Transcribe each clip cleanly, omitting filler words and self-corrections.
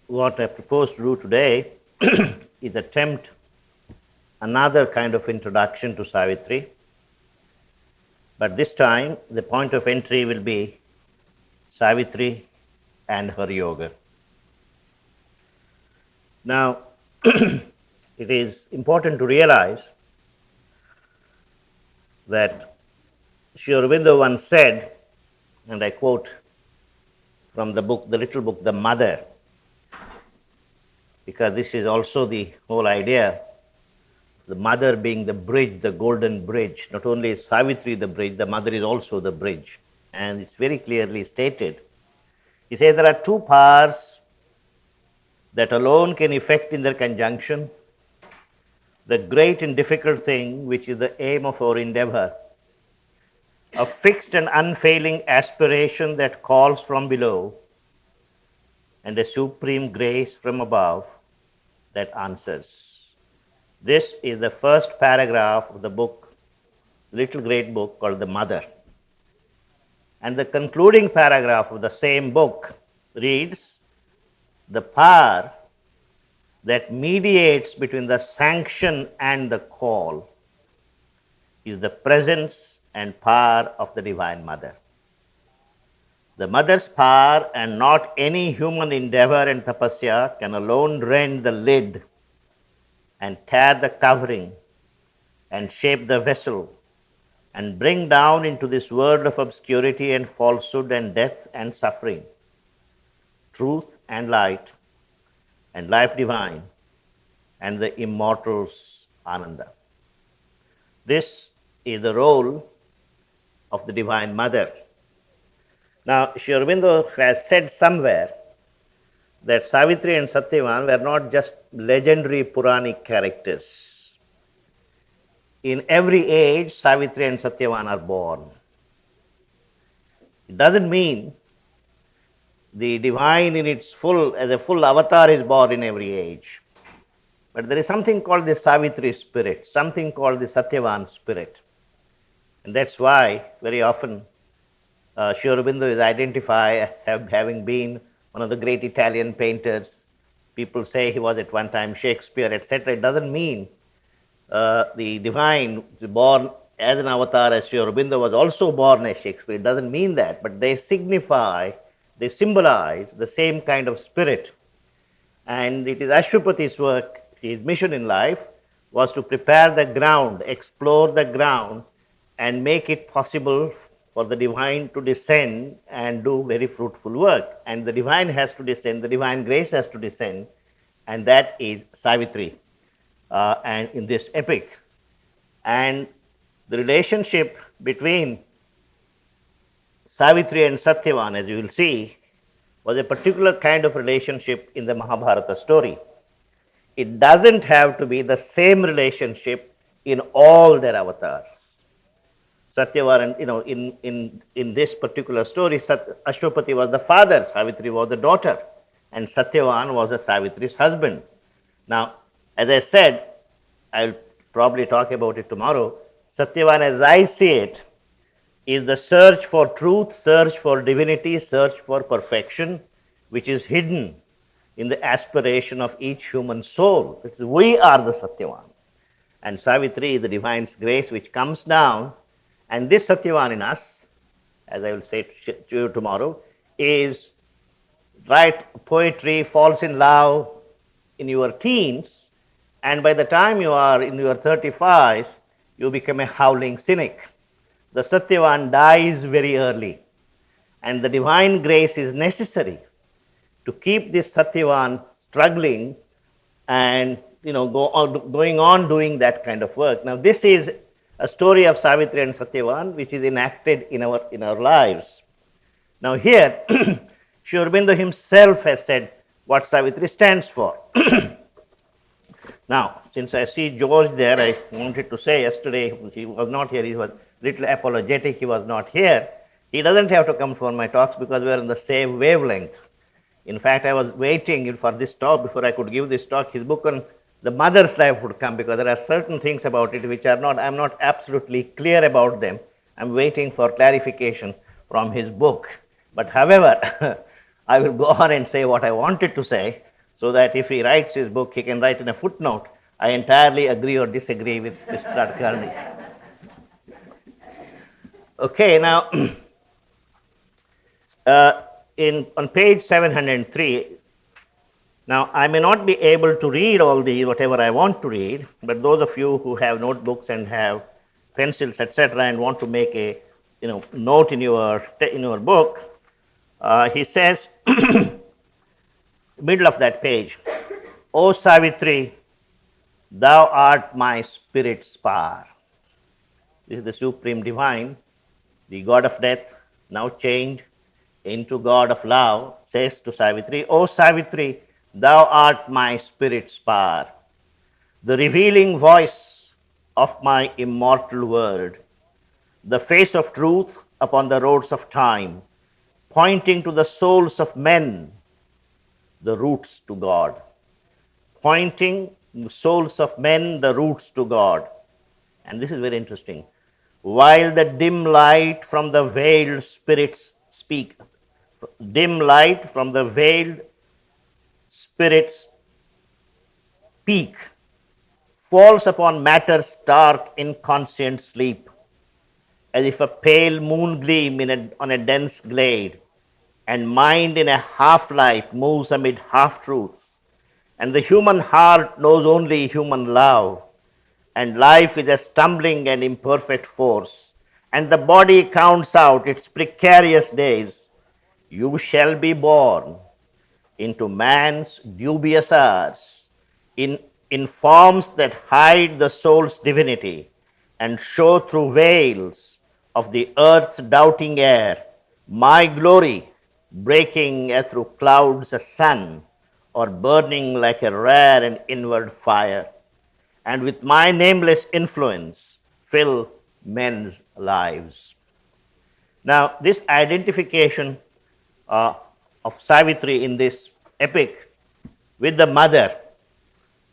what I propose to do today is attempt another kind of introduction to Savitri, but this time the point of entry will be Savitri and her yoga. Now, it is important to realize that Sri Aurobindo once said, and I quote from the book, the little book, The Mother, because this is also the whole idea, the mother being the bridge, the golden bridge. Not only is Savitri the bridge, the mother is also the bridge. And it's very clearly stated. He says there are two powers that alone can effect in their conjunction the great and difficult thing which is the aim of our endeavor, a fixed and unfailing aspiration that calls from below, and a supreme grace from above that answers. This is the first paragraph of the book, little great book called The Mother. And the concluding paragraph of the same book reads, the power that mediates between the sanction and the call is the presence and power of the Divine Mother. The mother's power and not any human endeavor and tapasya can alone rend the lid and tear the covering and shape the vessel and bring down into this world of obscurity and falsehood and death and suffering truth and light and life divine and the immortal's Ananda. This is the role of the Divine Mother. Now, Sri Aurobindo has said somewhere that Savitri and Satyavan were not just legendary Puranic characters. In every age, Savitri and Satyavan are born. It doesn't mean the divine in its full, as a full avatar is born in every age. But there is something called the Savitri spirit, something called the Satyavan spirit. And that's why very often Sri Aurobindo is identified as having been one of the great Italian painters. People say he was at one time Shakespeare, etc. It doesn't mean the divine is born as an avatar as Sri Aurobindo was also born as Shakespeare. It doesn't mean that, but they signify, they symbolize the same kind of spirit. And it is Ashwapati's work, his mission in life was to prepare the ground, explore the ground, and make it possible for the divine to descend and do very fruitful work. And the divine has to descend, the divine grace has to descend, and that is Savitri. And in this epic. And the relationship between Savitri and Satyavan, as you will see, was a particular kind of relationship in the Mahabharata story. It doesn't have to be the same relationship in all their avatars. Satyavan, in this particular story, Ashwapati was the father, Savitri was the daughter, and Satyavan was the Savitri's husband. Now, as I said, I'll probably talk about it tomorrow. Satyavan, as I see it, is the search for truth, search for divinity, search for perfection, which is hidden in the aspiration of each human soul. We are the Satyavan. And Savitri is the divine grace which comes down. And this Satyavan in us, as I will say to you tomorrow, is write poetry, falls in love in your teens, and by the time you are in your 35s, you become a howling cynic. The Satyavan dies very early, and the divine grace is necessary to keep this Satyavan struggling and going on doing that kind of work. Now, this is a story of Savitri and Satyavan which is enacted in our lives. Now, here, Sri Aurobindo himself has said what Savitri stands for. Now, since I see George there, I wanted to say yesterday he was not here, he was little apologetic, he was not here. He doesn't have to come for my talks because we are in the same wavelength. In fact, I was waiting for this talk before I could give this talk. His book on the mother's life would come because there are certain things about it which I'm not absolutely clear about them. I'm waiting for clarification from his book. But however, I will go on and say what I wanted to say. so that if he writes his book, he can write in a footnote, I entirely agree or disagree with Mr. Nadkarni. Okay, now on page 703, now I may not be able to read all the whatever I want to read, but those of you who have notebooks and have pencils, etc., and want to make a note in your book, he says, middle of that page, O Savitri, thou art my spirit's power. This is the supreme divine, the god of death, now changed into god of love, says to Savitri, O Savitri, thou art my spirit's power, the revealing voice of my immortal word, the face of truth upon the roads of time, pointing to the souls of men, the roots to God. Pointing the souls of men, the roots to God. And this is very interesting. While the dim light from the veiled spirits speak, dim light from the veiled spirits peak falls upon matter's stark inconscient sleep, as if a pale moon gleam on a dense glade, and mind in a half light moves amid half truths, and the human heart knows only human love, and life is a stumbling and imperfect force, and the body counts out its precarious days. You shall be born into man's dubious hours, in forms that hide the soul's divinity and show through veils of the earth's doubting air my glory, breaking as through clouds a sun, or burning like a rare and inward fire, and with my nameless influence fill men's lives. Now, this identification uh, of Savitri in this epic with the mother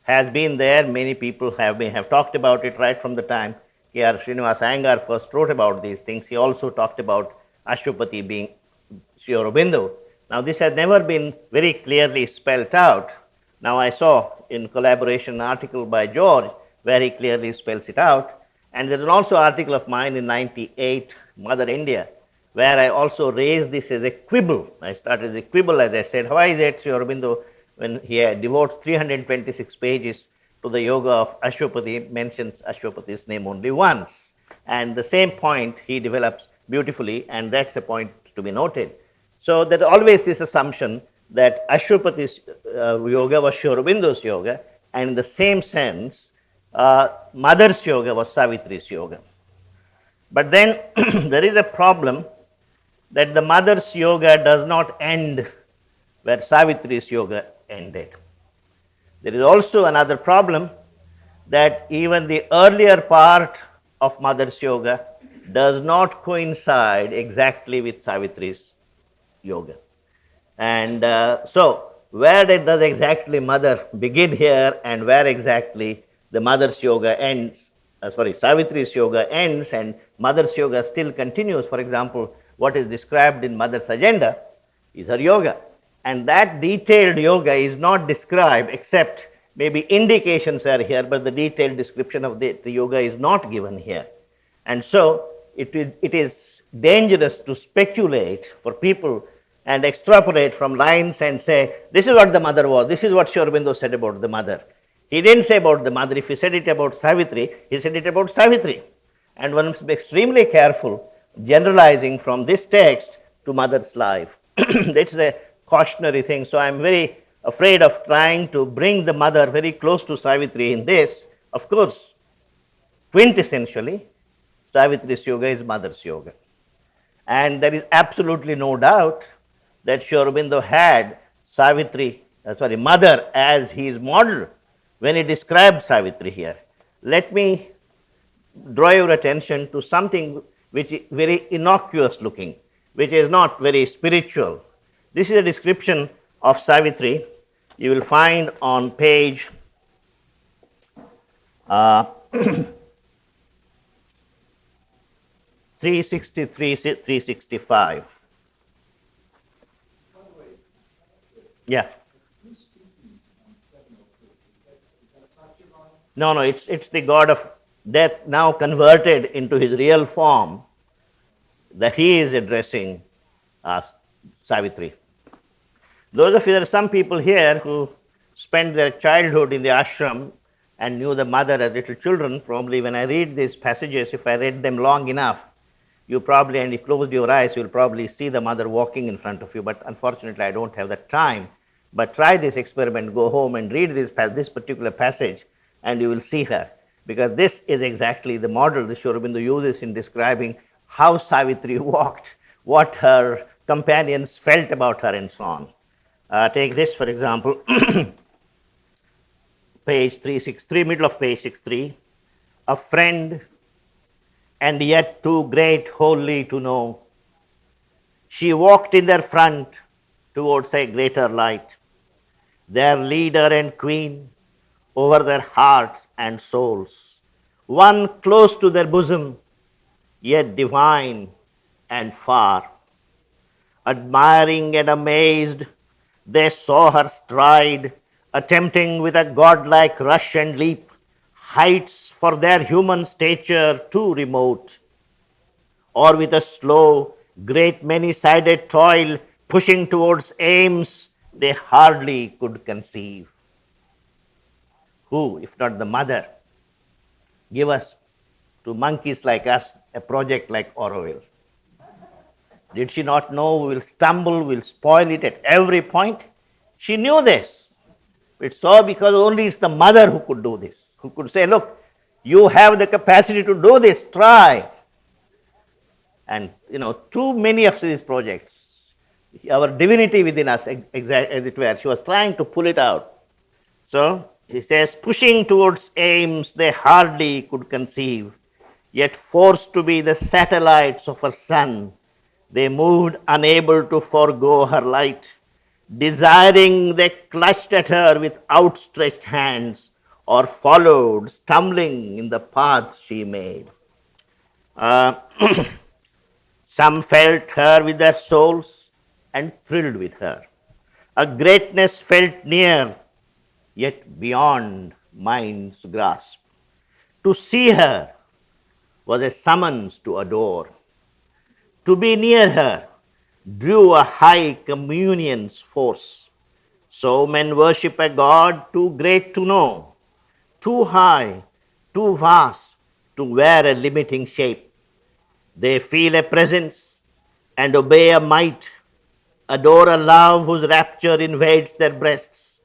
has been there. Many people have talked about it right from the time K.R. Srinivas Iyengar first wrote about these things. He also talked about Ashwapati being Sri Aurobindo. Now, this has never been very clearly spelled out. Now, I saw in collaboration an article by George where he clearly spells it out. And there is also an article of mine in 98, Mother India, where I also raised this as a quibble. I started a quibble, as I said, why is it Sri Aurobindo, when he devotes 326 pages to the yoga of Ashwapati, mentions Ashwapati's name only once? And the same point he develops beautifully, and that's a point to be noted. So there's always this assumption that Ashwapati's yoga was Sri Aurobindo's yoga, and in the same sense, Mother's yoga was Savitri's yoga. But then there is a problem that the Mother's yoga does not end where Savitri's yoga ended. There is also another problem that even the earlier part of Mother's yoga does not coincide exactly with Savitri's yoga. And so, where does exactly Mother begin here, and where exactly the Mother's yoga ends? Savitri's yoga ends and Mother's yoga still continues. For example, what is described in Mother's agenda is her yoga. And that detailed yoga is not described, except maybe indications are here, but the detailed description of the yoga is not given here. And so it is dangerous to speculate for people and extrapolate from lines and say, this is what the mother was, this is what Sri Aurobindo said about the mother. He didn't say about the mother. If he said it about Savitri, he said it about Savitri. And one must be extremely careful generalizing from this text to mother's life. That's a cautionary thing. So I'm very afraid of trying to bring the mother very close to Savitri in this. Of course, quintessentially, Savitri's yoga is mother's yoga. And there is absolutely no doubt that Sri Aurobindo had mother as his model when he described Savitri here. Let me draw your attention to something which is very innocuous looking, which is not very spiritual. This is a description of Savitri. You will find on page 363, 365. Yeah. No, no, it's the god of death now converted into his real form that he is addressing Savitri. Those of you, there are some people here who spent their childhood in the ashram and knew the mother as little children. Probably when I read these passages, if I read them long enough, you probably, and you closed your eyes, you'll probably see the mother walking in front of you. But unfortunately, I don't have that time. But try this experiment, go home and read this particular passage, and you will see her. Because this is exactly the model that Sri Aurobindo uses in describing how Savitri walked, what her companions felt about her, and so on. Take this, for example, page 363, middle of page 63. A friend, and yet too great wholly to know. She walked in their front towards a greater light, their leader and queen over their hearts and souls, one close to their bosom, yet divine and far. Admiring and amazed, they saw her stride, attempting with a godlike rush and leap heights for their human stature too remote, or with a slow, great many sided toil, pushing towards aims they hardly could conceive. Who, if not the mother, give us to monkeys like us a project like Auroville? Did she not know we will stumble, we will spoil it at every point? She knew this. It's so because only it's the mother who could do this, who could say, look, you have the capacity to do this, try. And too many of these projects, our divinity within us, as it were, she was trying to pull it out. So he says, pushing towards aims they hardly could conceive, yet forced to be the satellites of her sun, they moved unable to forego her light. Desiring, they clutched at her with outstretched hands, or followed, stumbling in the path she made. Uh, some felt her with their souls and thrilled with her. A greatness felt near, yet beyond mind's grasp. To see her was a summons to adore. To be near her drew a high communion's force. So men worship a God too great to know, too high, too vast to wear a limiting shape. They feel a presence and obey a might, adore a love whose rapture invades their breasts,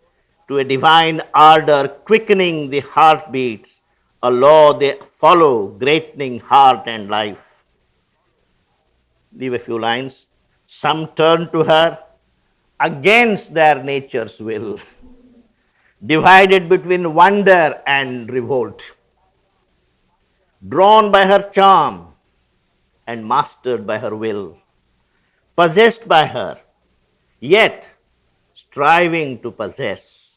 to a divine ardor quickening the heartbeats, a law they follow, greatening heart and life. Leave a few lines. Some turn to her against their nature's will, divided between wonder and revolt, drawn by her charm and mastered by her will, possessed by her, yet striving to possess,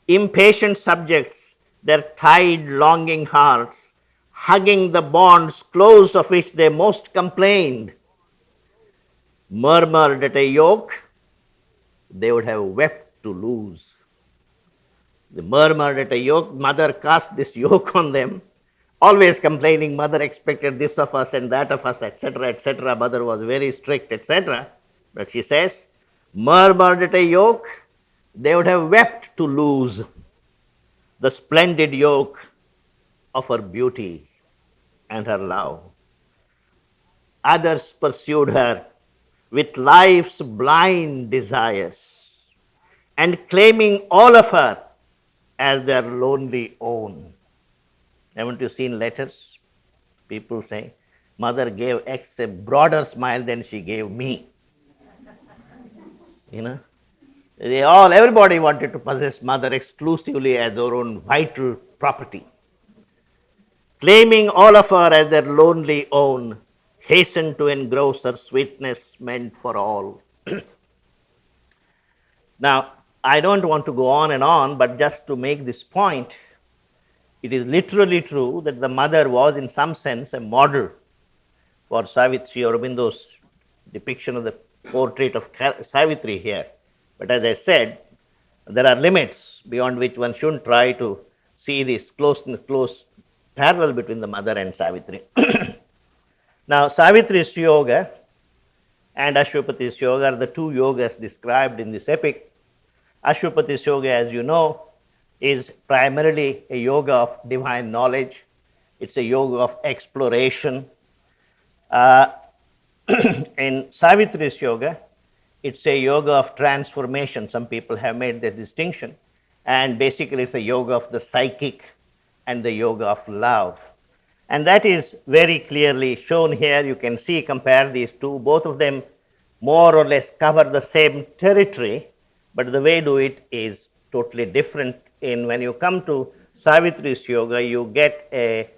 impatient subjects, their tied, longing hearts, hugging the bonds close of which they most complained, murmured at a yoke they would have wept to lose. They murmured at a yoke, mother cast this yoke on them, always complaining, mother expected this of us and that of us, etc., etc. Mother was very strict, etc. But she says, murmured at a yoke they would have wept to lose, the splendid yoke of her beauty and her love. Others pursued her with life's blind desires and claiming all of her as their lonely own. Haven't you seen letters? People say, mother gave X a broader smile than she gave me. Everybody wanted to possess mother exclusively as their own vital property. Claiming all of her as their lonely own, hastened to engross her sweetness meant for all. Now, I don't want to go on and on, but just to make this point, it is literally true that the mother was, in some sense, a model for Savitri. Aurobindo's depiction of the portrait of Savitri here. But as I said, there are limits beyond which one shouldn't try to see this close parallel between the mother and Savitri. Now, Savitri's yoga and Ashwapati's yoga are the two yogas described in this epic. Ashwapati's yoga, as you know, is primarily a yoga of divine knowledge. It's a yoga of exploration. Uh, in Savitri's yoga, it's a yoga of transformation. Some people have made the distinction. And basically, it's a yoga of the psychic and the yoga of love. And that is very clearly shown here. You can see, compare these two. Both of them more or less cover the same territory, but the way do it is totally different. In when you come to Savitri's yoga, you get a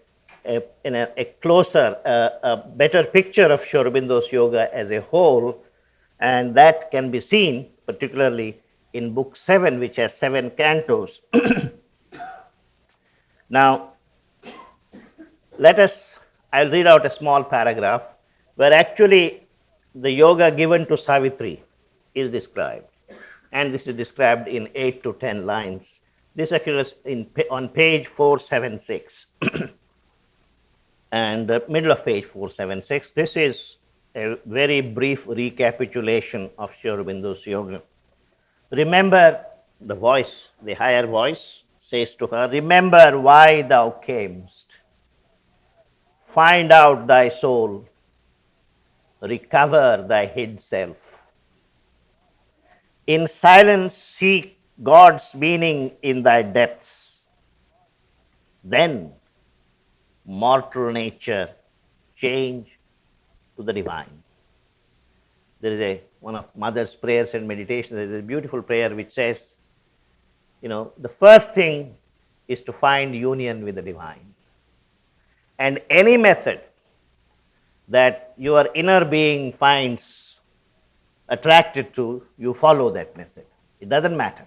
closer, a better picture of Sri Aurobindo's yoga as a whole, and that can be seen particularly in book 7, which has 7 cantos. Now, I'll read out a small paragraph where actually the yoga given to Savitri is described. And this is described in 8 to 10 lines. This occurs on page 476 and middle of page 476. This is a very brief recapitulation of Sri Aurobindo's yoga. Remember, the voice, the higher voice says to her, remember why thou camest. Find out thy soul, recover thy hid self. In silence seek God's meaning in thy depths. Then mortal nature change to the divine. There is one of Mother's prayers and meditations. There is a beautiful prayer which says, the first thing is to find union with the divine. And any method that your inner being finds attracted to, you follow that method. It doesn't matter.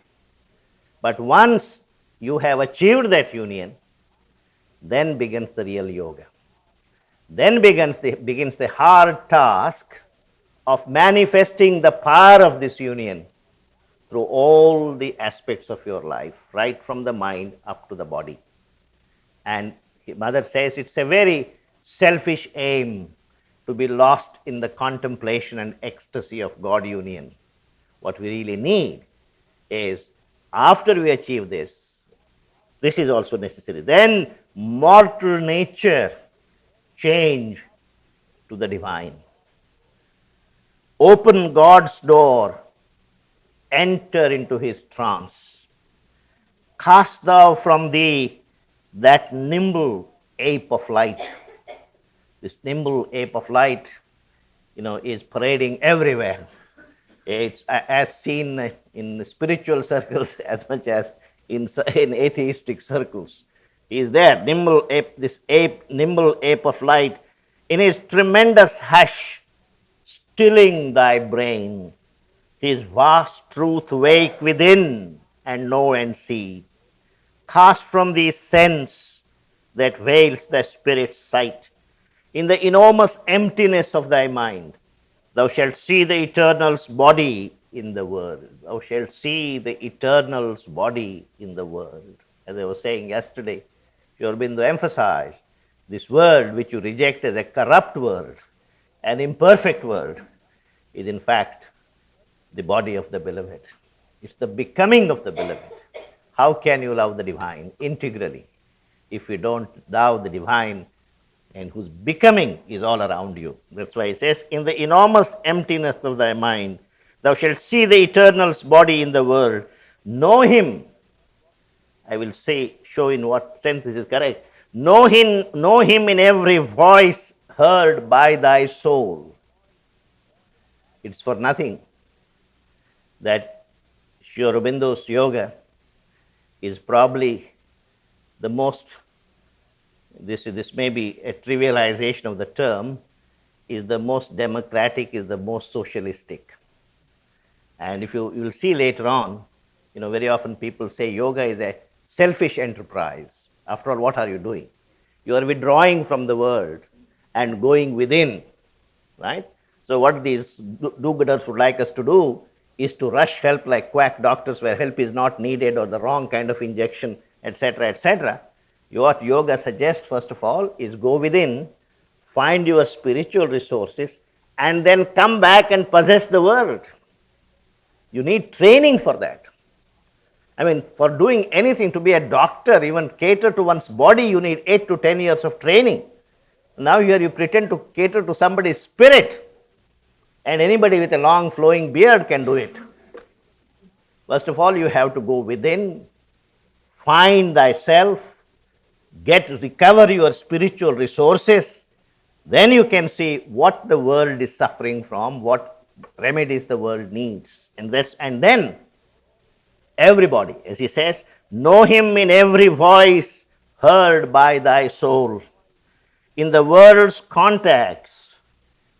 But once you have achieved that union, then begins the real yoga. Then begins the hard task of manifesting the power of this union through all the aspects of your life, right from the mind up to the body. And Mother says it's a very selfish aim to be lost in the contemplation and ecstasy of God union. What we really need is, after we achieve this is also necessary. Then mortal nature change to the divine. Open God's door, enter into his trance. Cast thou from thee that nimble ape of light. This nimble ape of light, is parading everywhere. It's as seen in spiritual circles as much as in atheistic circles. He is there, nimble ape of light, in his tremendous hush, stilling thy brain. His vast truth wake within, and know and see. Cast from thee sense that veils the spirit's sight. In the enormous emptiness of thy mind, thou shalt see the Eternal's body in the world. Thou shalt see the Eternal's body in the world. As I was saying yesterday, Sri Aurobindo emphasized, this world which you reject as a corrupt world, an imperfect world, is in fact the body of the beloved. It's the becoming of the beloved. How can you love the divine integrally if you don't love the divine and whose becoming is all around you? That's why he says, in the enormous emptiness of thy mind, thou shalt see the Eternal's body in the world. Know him. I will show in what sense this is correct. Know him in every voice heard by thy soul. It's for nothing that Sri Aurobindo's yoga is probably the most, this may be a trivialization of the term, is the most democratic, is the most socialistic. And if you will see later on, very often people say yoga is a selfish enterprise. After all, what are you doing? You are withdrawing from the world and going within, right? So what these do-gooders would like us to do is to rush help like quack doctors where help is not needed, or the wrong kind of injection etc., etc. What yoga suggests, first of all, is go within, find your spiritual resources, and then come back and possess the world. You need training for that. I mean, for doing anything, to be a doctor, even cater to one's body, you need 8 to 10 years of training. Now here you pretend to cater to somebody's spirit, and anybody with a long flowing beard can do it. First of all, you have to go within, find thyself, recover your spiritual resources. Then you can see what the world is suffering from, what remedies the world needs. And then everybody, as he says, know him in every voice heard by thy soul. In the world's contacts,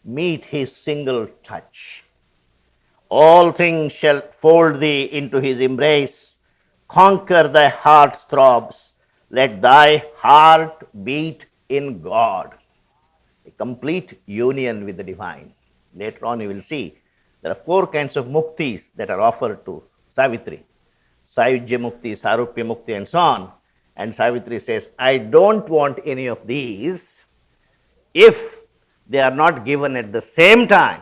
meet his single touch. All things shall fold thee into his embrace. Conquer thy heart's throbs. Let thy heart beat in God. A complete union with the divine. Later on, you will see there are 4 kinds of muktis that are offered to Savitri: Sayujya Mukti, Sarupya Mukti, and so on. And Savitri says, I don't want any of these if they are not given at the same time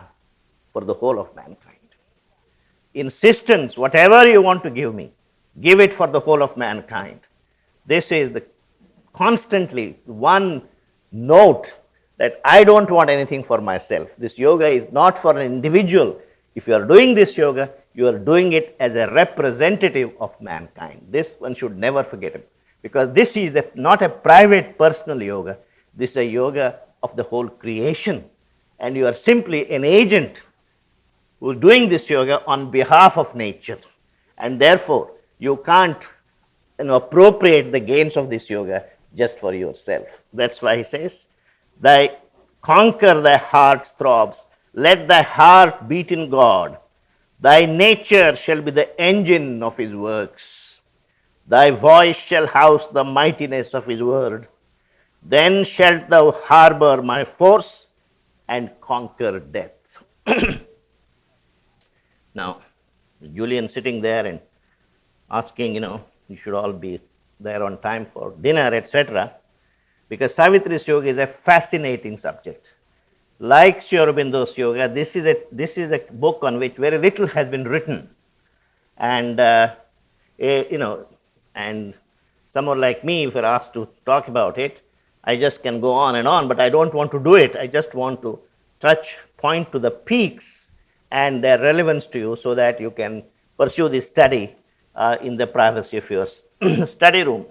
for the whole of mankind. Insistence, whatever you want to give me, give it for the whole of mankind. This is the constantly one note that I don't want anything for myself. This yoga is not for an individual. If you are doing this yoga, you are doing it as a representative of mankind. This one should never forget it, because this is not a private personal yoga. This is a yoga of the whole creation, and you are simply an agent who is doing this yoga on behalf of nature, and therefore you can't appropriate the gains of this yoga just for yourself. That's why he says, thy conquer thy heart's throbs, let thy heart beat in God. Thy nature shall be the engine of his works. Thy voice shall house the mightiness of his word. Then shalt thou harbor my force and conquer death. Now, Julian sitting there and asking, you should all be there on time for dinner, etc. Because Savitri's yoga is a fascinating subject. Like Sri Aurobindo's yoga, this is a book on which very little has been written, and and someone like me, if you're asked to talk about it, I just can go on and on, but I don't want to do it. I just want to point to the peaks and their relevance to you, so that you can pursue this study in the privacy of your study room.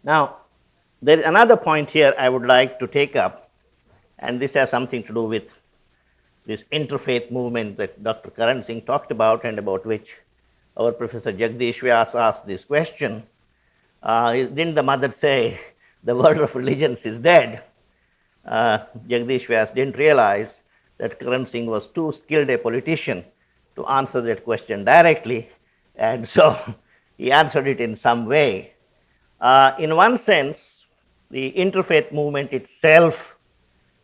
Now, there is another point here I would like to take up, and this has something to do with this interfaith movement that Dr. Karan Singh talked about, and about which our Professor Jagdish Vyas asked this question. Didn't the mother say the world of religions is dead? Jagdish Vyas didn't realize that Karan Singh was too skilled a politician to answer that question directly, and so he answered it in some way. In one sense, the interfaith movement itself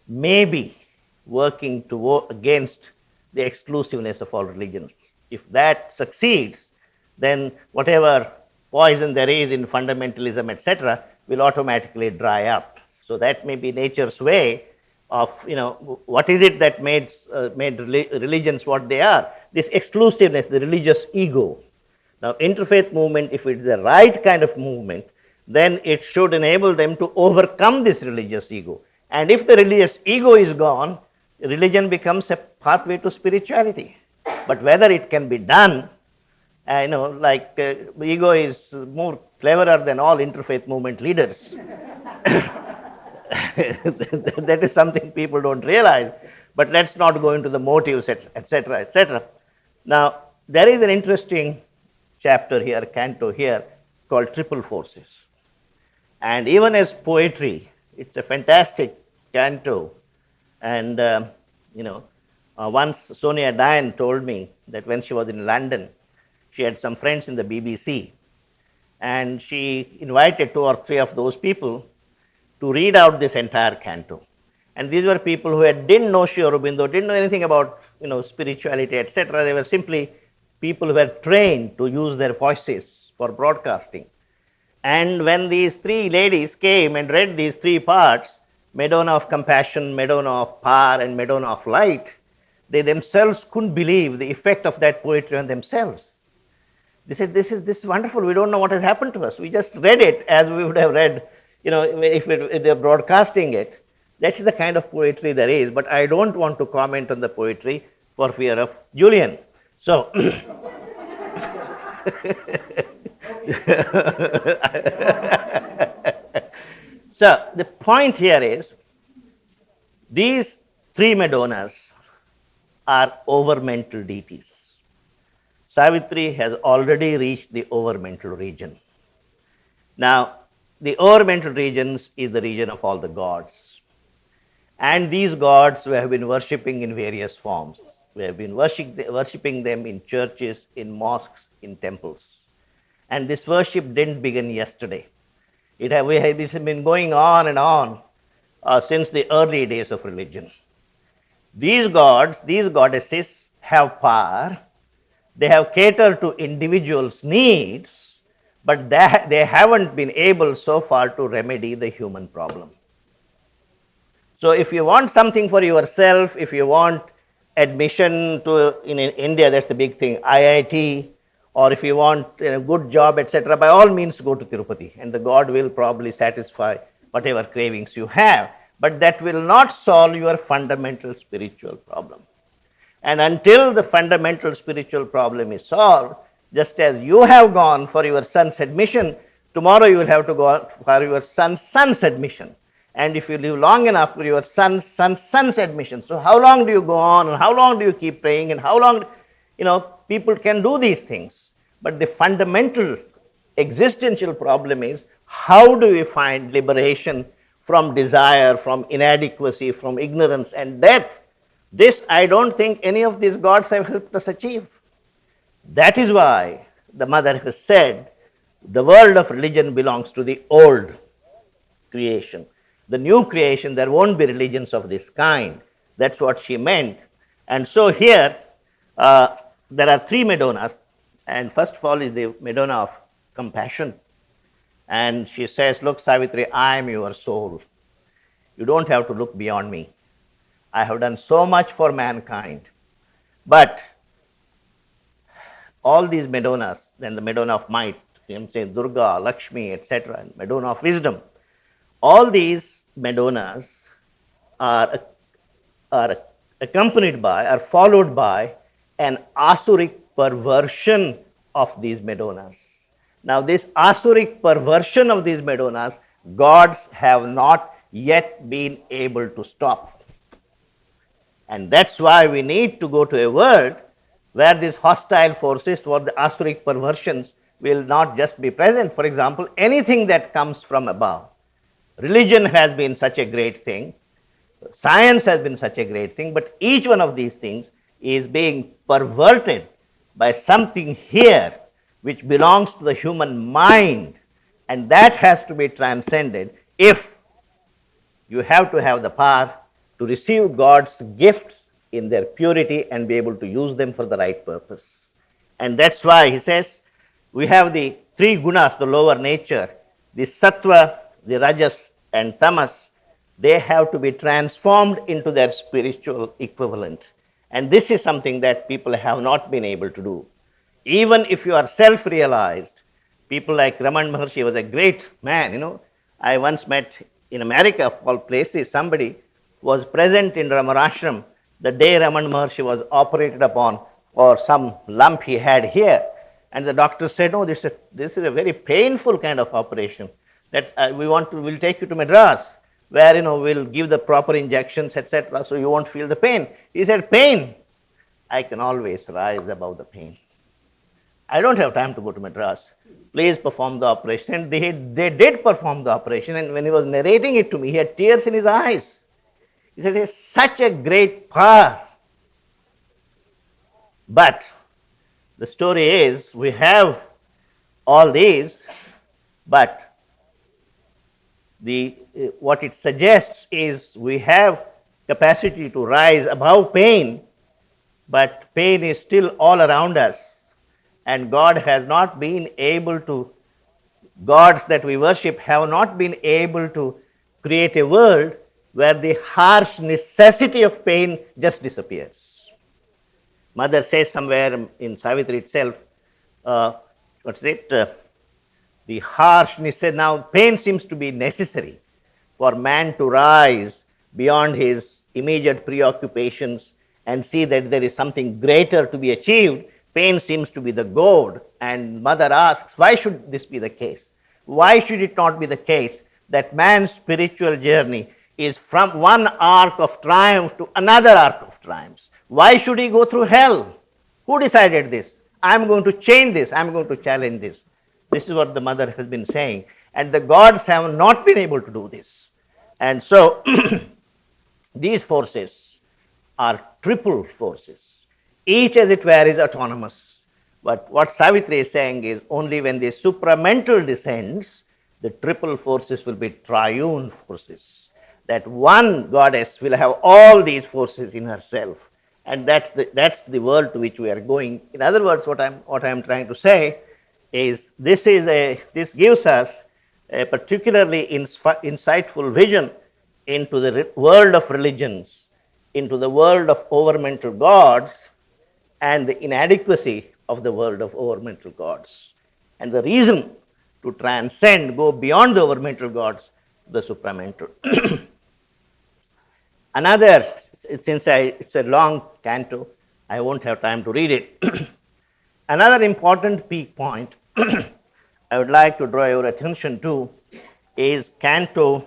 may be working against the exclusiveness of all religions. If that succeeds, then whatever poison there is in fundamentalism, etc., will automatically dry up. So that may be nature's way of, what is it that made religions what they are? This exclusiveness, the religious ego. Now, interfaith movement, if it's the right kind of movement, then it should enable them to overcome this religious ego. And if the religious ego is gone, religion becomes a pathway to spirituality. But whether it can be done, ego is more cleverer than all interfaith movement leaders. That is something people don't realize. But let's not go into the motives, etc., etc. Now, there is an interesting chapter here, canto here, called Triple Forces. And even as poetry, it's a fantastic canto. And, once Sonia Diane told me that when she was in London, she had some friends in the BBC, and she invited 2 or 3 of those people to read out this entire canto. And these were people who didn't know Sri Aurobindo, didn't know anything about spirituality, etc. They were simply people who were trained to use their voices for broadcasting. And when these three ladies came and read these three parts, Madonna of Compassion, Madonna of Power, and Madonna of Light, they themselves couldn't believe the effect of that poetry on themselves. They said, this is wonderful. We don't know what has happened to us. We just read it as we would have read, if they're broadcasting it. That's the kind of poetry there is. But I don't want to comment on the poetry for fear of Julian. So, so the point here is these three Madonnas are overmental deities. Savitri has already reached the overmental region. Now, the overmental regions is the region of all the gods. And these gods we have been worshipping in various forms. We have been worshipping them in churches, in mosques, in temples. And this worship didn't begin yesterday. It has been going on and on since the early days of religion. These gods, these goddesses have power. They have catered to individuals' needs, but they haven't been able so far to remedy the human problem. So if you want something for yourself, if you want admission to, in India, that's the big thing, IIT, or if you want a good job, etc., by all means go to Tirupati, and the God will probably satisfy whatever cravings you have. But that will not solve your fundamental spiritual problem. And until the fundamental spiritual problem is solved, just as you have gone for your son's admission, tomorrow you will have to go for your son's admission. And if you live long enough, for your son's admission. So how long do you go on, and how long do you keep praying, and how long, people can do these things. But the fundamental existential problem is, how do we find liberation from desire, from inadequacy, from ignorance and death? This I don't think any of these gods have helped us achieve. That is why the mother has said the world of religion belongs to the old creation. The new creation, there won't be religions of this kind. That's what she meant. And so here there are three Madonnas, and first of all is the Madonna of Compassion. And she says, look, Savitri, I am your soul. You don't have to look beyond me. I have done so much for mankind. But all these Madonnas, then the Madonna of Might, say Durga, Lakshmi, etc., and Madonna of Wisdom, all these Madonnas are accompanied by, are followed by an asuric perversion of these Madonnas. Now, this asuric perversion of these Madonnas, gods have not yet been able to stop. And that's why we need to go to a world where these hostile forces or the asuric perversions will not just be present. For example, anything that comes from above. Religion has been such a great thing. Science has been such a great thing. But each one of these things is being perverted by something here which belongs to the human mind. And that has to be transcended if you have to have the power to receive God's gifts in their purity and be able to use them for the right purpose. And that's why he says we have the three gunas, the lower nature, the sattva, the rajas, and tamas. They have to be transformed into their spiritual equivalent. And this is something that people have not been able to do. Even if you are self-realized, people like Raman Maharshi was a great man. I once met in America, of all places, somebody was present in Ramarashram the day Raman Maharshi was operated upon for some lump he had here. And the doctor said, no, this is a very painful kind of operation, that we'll take you to Madras, where we'll give the proper injections, etc., so you won't feel the pain. He said, pain? I can always rise above the pain. I don't have time to go to Madras. Please perform the operation. And they did perform the operation, and when he was narrating it to me, he had tears in his eyes. He said, it's such a great power. But the story is, we have all these, but what it suggests is we have capacity to rise above pain, but pain is still all around us, and God has not been able to gods that we worship have not been able to create a world where the harsh necessity of pain just disappears. Mother says somewhere in Savitri itself, what's it? The harshness. Now, pain seems to be necessary for man to rise beyond his immediate preoccupations and see that there is something greater to be achieved. Pain seems to be the goad. And mother asks, why should this be the case? Why should it not be the case that man's spiritual journey is from one arc of triumph to another arc of triumphs? Why should he go through hell? Who decided this? I'm going to change this. I'm going to challenge this. This is what the mother has been saying. And the gods have not been able to do this. And so these forces are triple forces. Each, as it were, is autonomous. But what Savitri is saying is only when the supramental descends, the triple forces will be triune forces. That one goddess will have all these forces in herself. And that's the world to which we are going. In other words, what I'm trying to say is this gives us a particularly insightful vision into the world of religions, into the world of overmental gods, and the inadequacy of the world of overmental gods. And the reason to transcend, go beyond the overmental gods, the supramental. Another, since it's a long canto, I won't have time to read it. Another important peak point I would like to draw your attention to is Canto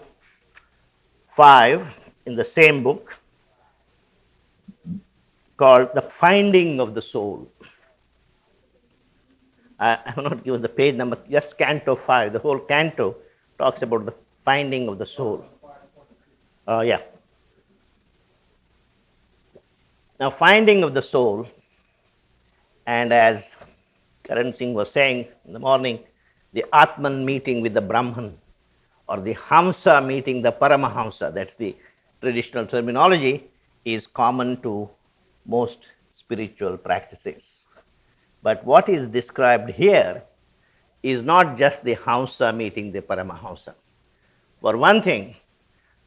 5 in the same book, called The Finding of the Soul. I have not given the page number, just Canto 5. The whole canto talks about the finding of the soul. Yeah. Now, finding of the soul, and as Karan Singh was saying in the morning, the Atman meeting with the Brahman, or the Hamsa meeting the Paramahamsa, that's the traditional terminology, is common to most spiritual practices. But what is described here is not just the Hamsa meeting the Paramahamsa. For one thing,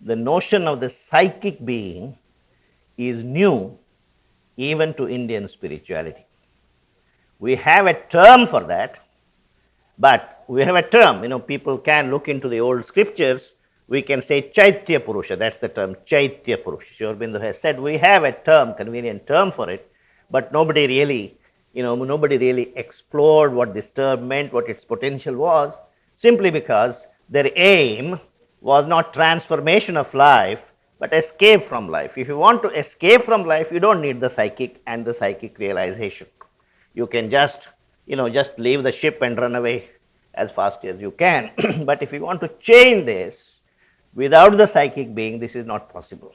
the notion of the psychic being is new even to Indian spirituality. We have a term for that, but we have a term, people can look into the old scriptures. We can say Chaitya Purusha, that's the term, Chaitya Purusha. Sri Aurobindo has said we have a term, convenient term for it, but nobody really explored what this term meant, what its potential was, simply because their aim was not transformation of life, but escape from life. If you want to escape from life, you don't need the psychic and the psychic realization. You can just leave the ship and run away as fast as you can. But if you want to change this without the psychic being, this is not possible.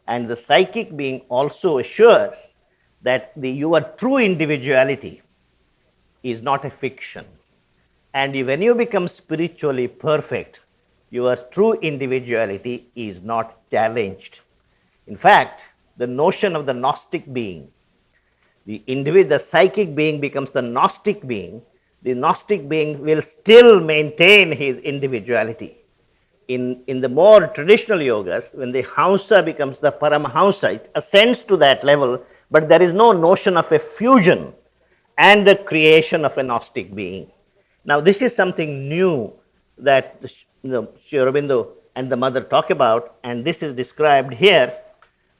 And the psychic being also assures that your true individuality is not a fiction. And when you become spiritually perfect, your true individuality is not challenged. In fact, the notion of the Gnostic being, the psychic being becomes the Gnostic being. The Gnostic being will still maintain his individuality. In the more traditional yogas, when the Hamsa becomes the Paramahamsa, it ascends to that level, but there is no notion of a fusion and the creation of a Gnostic being. Now, this is something new that Sri Aurobindo and the mother talk about, and this is described here.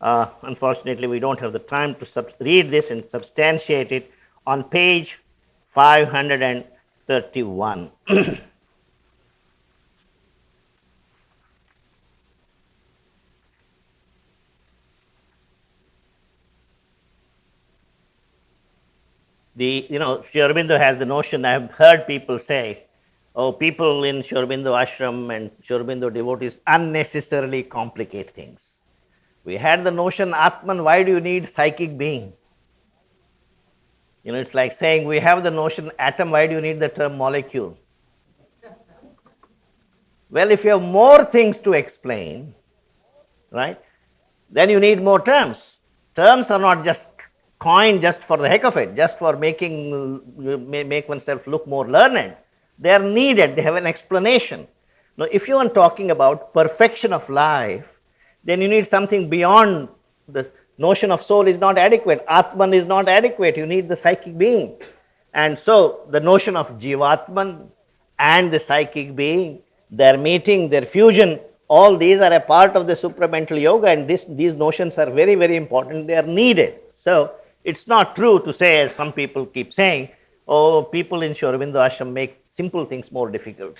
Unfortunately, we don't have the time to read this and substantiate it on page 531. Sri Aurobindo has the notion, I have heard people say, people in Sri Aurobindo ashram and Sri Aurobindo devotees unnecessarily complicate things. We had the notion, Atman, why do you need psychic being? It's like saying we have the notion atom, why do you need the term molecule? Well, if you have more things to explain, right, then you need more terms. Terms are not just coined just for the heck of it, just for make oneself look more learned. They are needed, they have an explanation. Now, if you are talking about perfection of life, then you need something beyond. The notion of soul is not adequate, Atman is not adequate, you need the psychic being. And so, the notion of Jivatman and the psychic being, their meeting, their fusion, all these are a part of the supramental yoga, and these notions are very, very important, they are needed. So, it's not true to say, as some people keep saying, oh, people in Sri Aurobindo Ashram make simple things more difficult.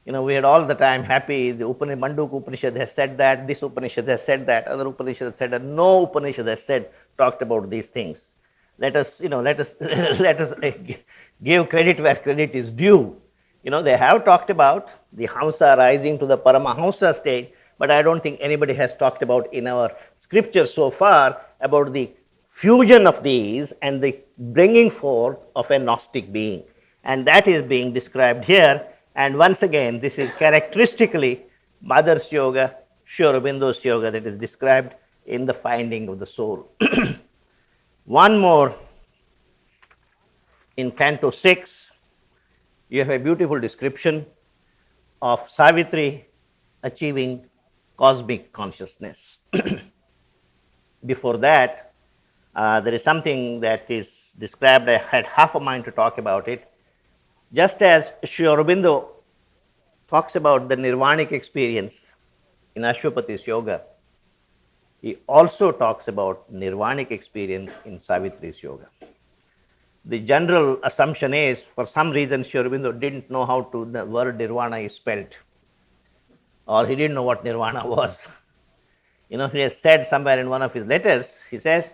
We had all the time happy, the Manduk Upanishad has said that, this Upanishad has said that, other Upanishad has said that, no Upanishad has talked about these things. Let us, let us give credit where credit is due. They have talked about the Hamsa rising to the Paramahamsa stage, but I don't think anybody has talked about in our scriptures so far about the fusion of these and the bringing forth of a Gnostic being. And that is being described here. And once again, this is characteristically Mother's yoga, Sri Aurobindo's yoga that is described in the finding of the soul. One more, in Canto 6, you have a beautiful description of Savitri achieving cosmic consciousness. Before that, there is something that is described, I had half a mind to talk about it. Just as Sri Aurobindo talks about the nirvanic experience in Ashwapati's yoga, he also talks about nirvanic experience in Savitri's yoga. The general assumption is, for some reason, Sri Aurobindo didn't know how the word nirvana is spelled, or he didn't know what nirvana was. He has said somewhere in one of his letters, he says,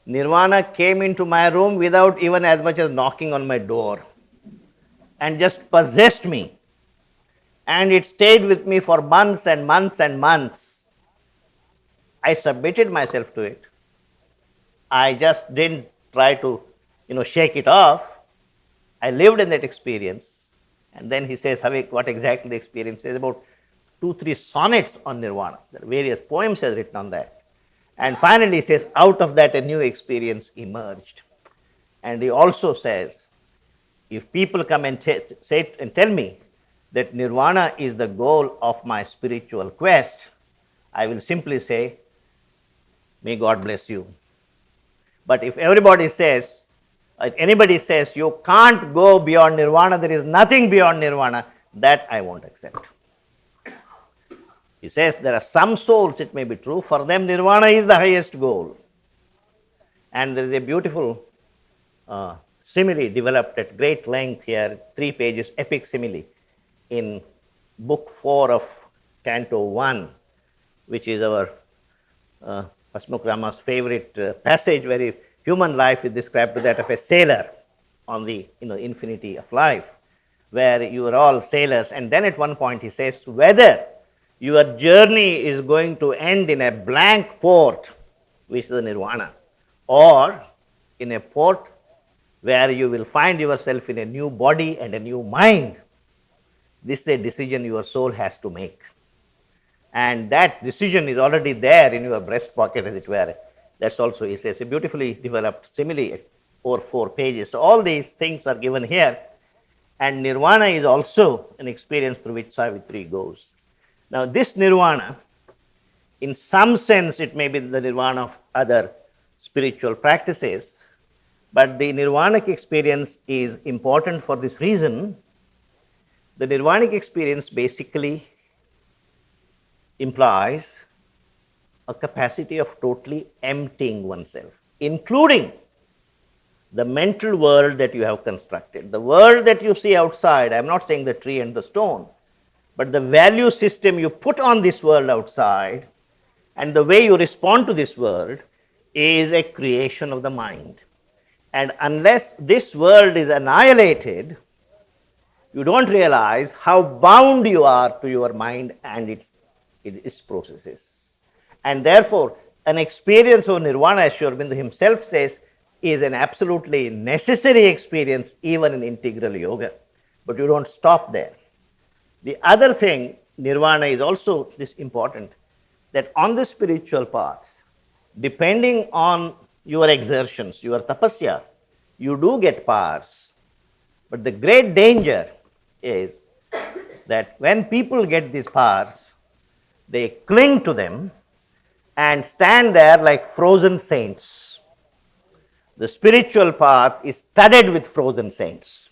nirvana came into my room without even as much as knocking on my door, and just possessed me, and it stayed with me for months and months and months. I submitted myself to it. I just didn't try to shake it off. I lived in that experience. And then he says, what exactly the experience is, about 2-3 sonnets on nirvana. There are various poems he has written on that. And finally he says, out of that a new experience emerged. And he also says, if people come and say and tell me that nirvana is the goal of my spiritual quest, I will simply say, may God bless you. But if anybody says you can't go beyond nirvana, there is nothing beyond nirvana, that I won't accept. He says there are some souls, it may be true, for them nirvana is the highest goal. And there is a beautiful simile developed at great length here, 3 pages, epic simile, in book 4 of Canto 1, which is our Pasmukrama's favorite passage, where human life is described to that of a sailor on the infinity of life, where you are all sailors. And then at one point he says, whether your journey is going to end in a blank port, which is the nirvana, or in a port where you will find yourself in a new body and a new mind, this is a decision your soul has to make. And that decision is already there in your breast pocket, as it were. That's also, he says, a beautifully developed simile over 4 pages. So all these things are given here. And nirvana is also an experience through which Savitri goes. Now, this nirvana, in some sense, it may be the nirvana of other spiritual practices, but the nirvanic experience is important for this reason. The nirvanic experience basically implies a capacity of totally emptying oneself, including the mental world that you have constructed. The world that you see outside, I am not saying the tree and the stone, but the value system you put on this world outside and the way you respond to this world is a creation of the mind. And unless this world is annihilated, you don't realize how bound you are to your mind and its processes. And therefore, an experience of nirvana, as Sri Aurobindo himself says, is an absolutely necessary experience even in integral yoga. But you don't stop there. The other thing, nirvana is also this important, that on the spiritual path, depending on your exertions, your tapasya, you do get powers. But the great danger is that when people get these powers, they cling to them and stand there like frozen saints. The spiritual path is studded with frozen saints.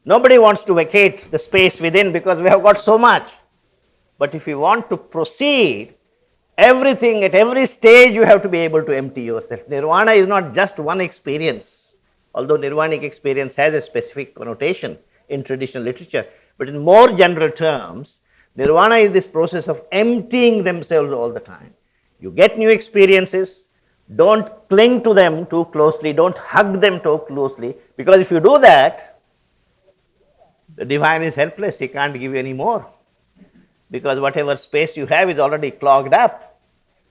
Nobody wants to vacate the space within because we have got so much. But if you want to proceed, everything at every stage you have to be able to empty yourself. Nirvana is not just one experience, although nirvanic experience has a specific connotation in traditional literature. But in more general terms, nirvana is this process of emptying themselves all the time. You get new experiences, don't cling to them too closely, don't hug them too closely, because if you do that, the divine is helpless, he can't give you any more, because whatever space you have is already clogged up.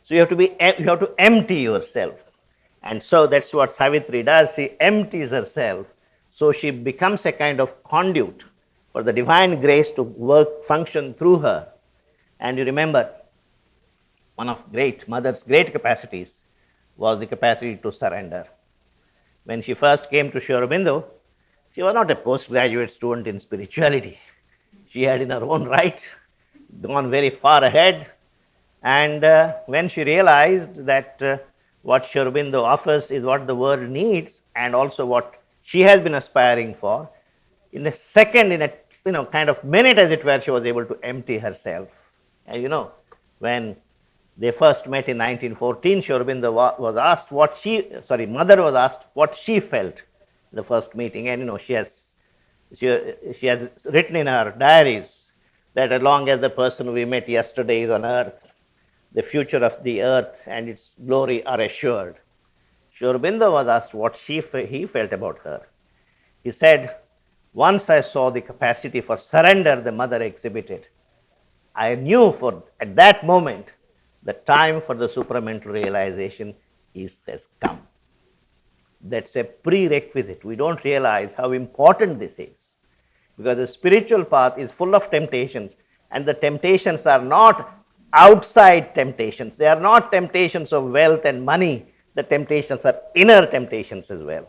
So you have to empty yourself. And so that's what Savitri does. She empties herself. So she becomes a kind of conduit for the divine grace to work, function through her. And you remember, one of mother's great capacities was the capacity to surrender. When she first came to Sri Aurobindo, she was not a postgraduate student in spirituality. She had in her own right gone very far ahead. And when she realized that what Sri Aurobindo offers is what the world needs and also what she has been aspiring for, in a second, in a kind of minute as it were, she was able to empty herself. And when they first met in 1914, Sri Aurobindo was asked mother was asked what she felt the first meeting. And she has written in her diaries that as long as the person we met yesterday is on earth, the future of the earth and its glory are assured. Sri Aurobindo was asked what he felt about her. He said, once I saw the capacity for surrender the mother exhibited, I knew at that moment the time for the supramental realization has come. That's a prerequisite. We don't realize how important this is, because the spiritual path is full of temptations, and the temptations are not outside temptations. They are not temptations of wealth and money. The temptations are inner temptations as well.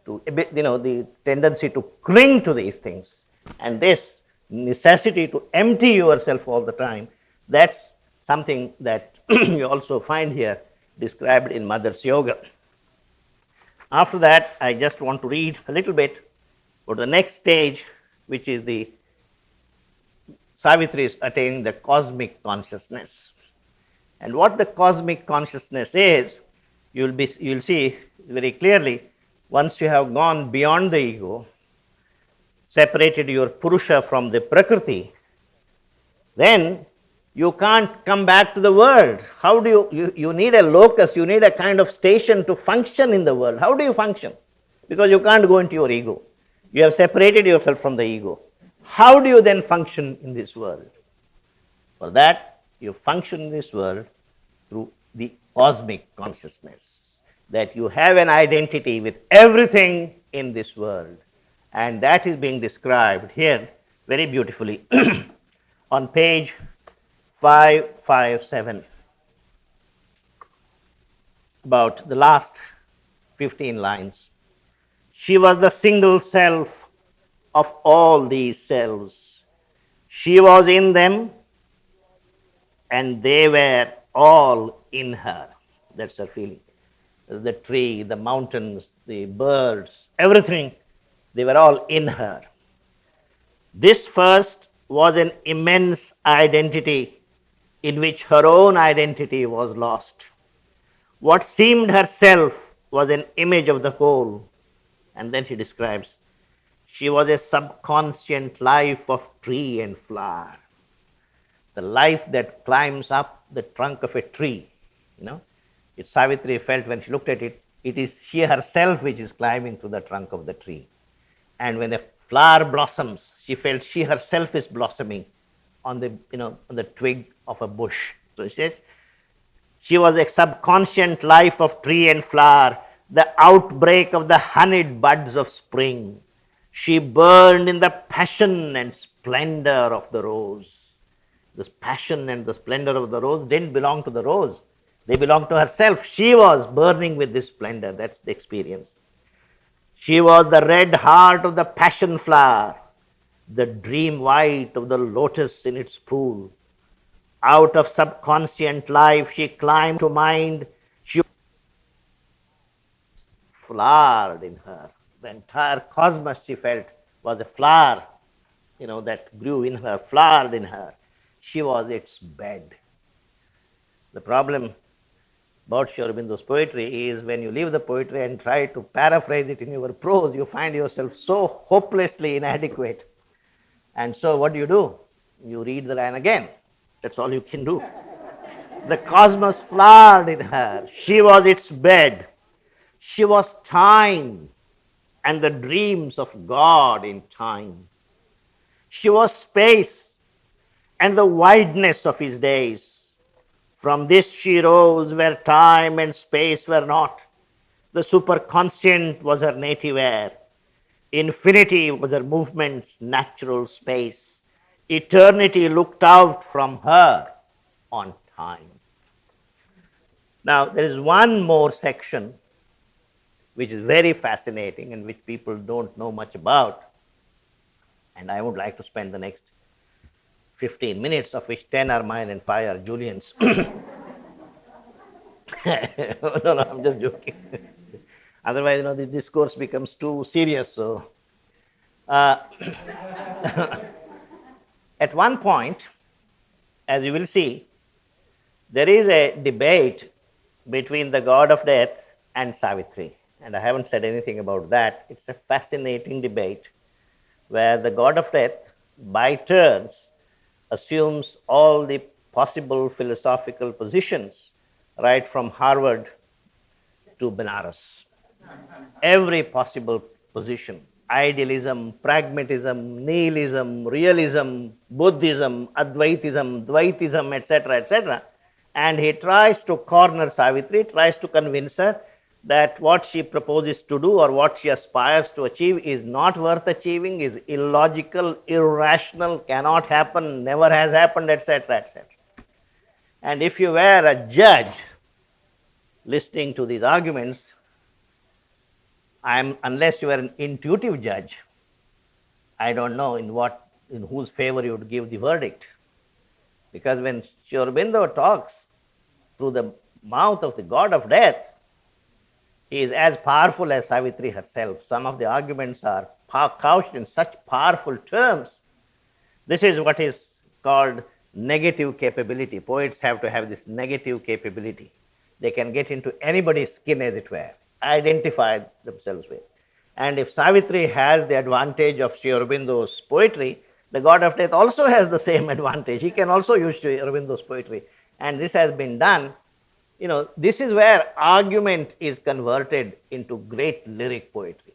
The tendency to cling to these things, and this necessity to empty yourself all the time, that's something that you also find here described in Mother's Yoga. After that, I just want to read a little bit about the next stage, which is the Savitri is attaining the cosmic consciousness. And what the cosmic consciousness is, you'll see very clearly once you have gone beyond the ego, separated your Purusha from the Prakriti, then you can't come back to the world. How do you need a locus, you need a kind of station to function in the world. How do you function? Because you can't go into your ego. You have separated yourself from the ego. How do you then function in this world? For that, you function in this world through the cosmic consciousness, that you have an identity with everything in this world. And that is being described here very beautifully on page 557, about the last 15 lines. She was the single self of all these selves. She was in them and they were all in her. That's her feeling. The tree, the mountains, the birds, everything, they were all in her. This first was an immense identity in which her own identity was lost. What seemed herself was an image of the whole. And then she describes, she was a subconscient life of tree and flower. The life that climbs up the trunk of a tree. It Savitri felt when she looked at it, it is she herself which is climbing through the trunk of the tree. And when the flower blossoms, she felt she herself is blossoming on the twig of a bush. So she says, she was a subconscient life of tree and flower, the outbreak of the honeyed buds of spring. She burned in the passion and splendor of the rose. This passion and the splendor of the rose didn't belong to the rose. They belonged to herself. She was burning with this splendor. That's the experience. She was the red heart of the passion flower, the dream white of the lotus in its pool. Out of subconscient life, she climbed to mind. She flowered in her. The entire cosmos, she felt, was a flower, that grew in her, flowered in her. She was its bed. The problem about Sri Aurobindo's poetry is when you leave the poetry and try to paraphrase it in your prose, you find yourself so hopelessly inadequate. And so what do? You read the line again. That's all you can do. The cosmos flowered in her. She was its bed. She was time and the dreams of God in time. She was space and the wideness of his days. From this she rose where time and space were not. The superconscient was her native air. Infinity was her movement's natural space. Eternity looked out from her on time. Now, there is one more section which is very fascinating and which people don't know much about. And I would like to spend the next 15 minutes, of which 10 are mine and 5 are Julian's. No, I'm just joking. Otherwise, the discourse becomes too serious. So, at one point, as you will see, there is a debate between the god of death and Savitri. And I haven't said anything about that. It's a fascinating debate where the god of death, by turns, assumes all the possible philosophical positions, right from Harvard to Benares. Every possible position: idealism, pragmatism, nihilism, realism, Buddhism, Advaitism, Dvaitism, etc., etc. And he tries to corner Savitri, tries to convince her that what she proposes to do or what she aspires to achieve is not worth achieving, is illogical, irrational, cannot happen, never has happened, etc., etc. And if you were a judge listening to these arguments, unless you are an intuitive judge, I don't know in whose favor you would give the verdict. Because when Sri Aurobindo talks through the mouth of the god of death, he is as powerful as Savitri herself. Some of the arguments are couched in such powerful terms. This is what is called negative capability. Poets have to have this negative capability. They can get into anybody's skin, as it were, identify themselves with. And if Savitri has the advantage of Sri Aurobindo's poetry, the god of death also has the same advantage. He can also use Sri Aurobindo's poetry. And this has been done. This is where argument is converted into great lyric poetry.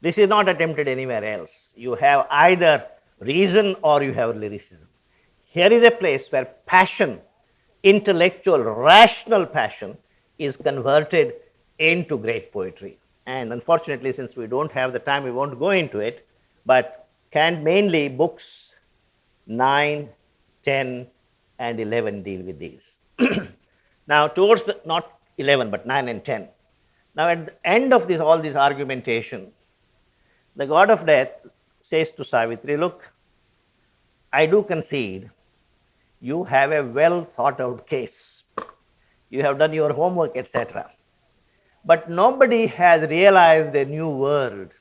This is not attempted anywhere else. You have either reason or you have lyricism. Here is a place where passion, intellectual, rational passion, is converted into great poetry. And unfortunately, since we don't have the time, we won't go into it, but mainly books 9, 10, and 11 deal with these. Now, towards not 11, but 9 and 10. Now, at the end of all this argumentation, the god of death says to Savitri, look, I do concede you have a well thought out case. You have done your homework, etc. But nobody has realized a new world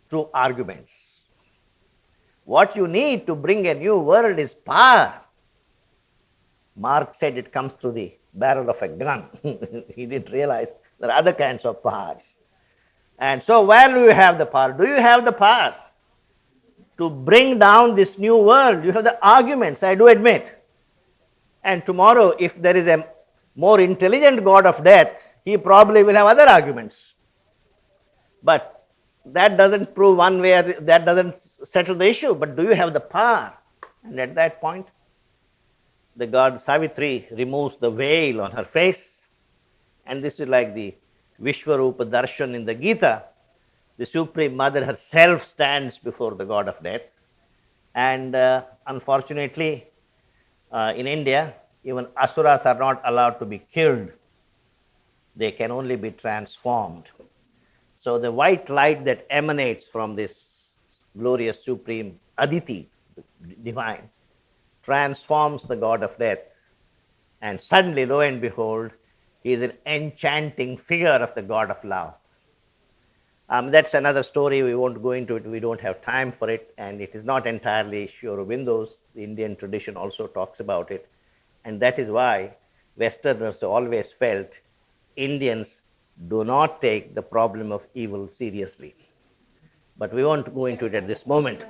through arguments. What you need to bring a new world is power. Marx said it comes through the barrel of a gun. He didn't realize there are other kinds of powers. And so, where do you have the power? Do you have the power to bring down this new world? You have the arguments, I do admit. And tomorrow, if there is a more intelligent god of death, he probably will have other arguments. But that doesn't prove one way, that doesn't settle the issue. But do you have the power? And at that point, the god Savitri removes the veil on her face. And this is like the Vishwarupa Darshan in the Gita. The Supreme Mother herself stands before the god of death. And unfortunately, in India, even asuras are not allowed to be killed. They can only be transformed. So the white light that emanates from this glorious, supreme Aditi, divine, transforms the god of death. And suddenly, lo and behold, he is an enchanting figure of the god of love. That's another story. We won't go into it. We don't have time for it. And it is not entirely Sri Aurobindo's. The Indian tradition also talks about it. And that is why Westerners always felt Indians do not take the problem of evil seriously. But we won't go into it at this moment.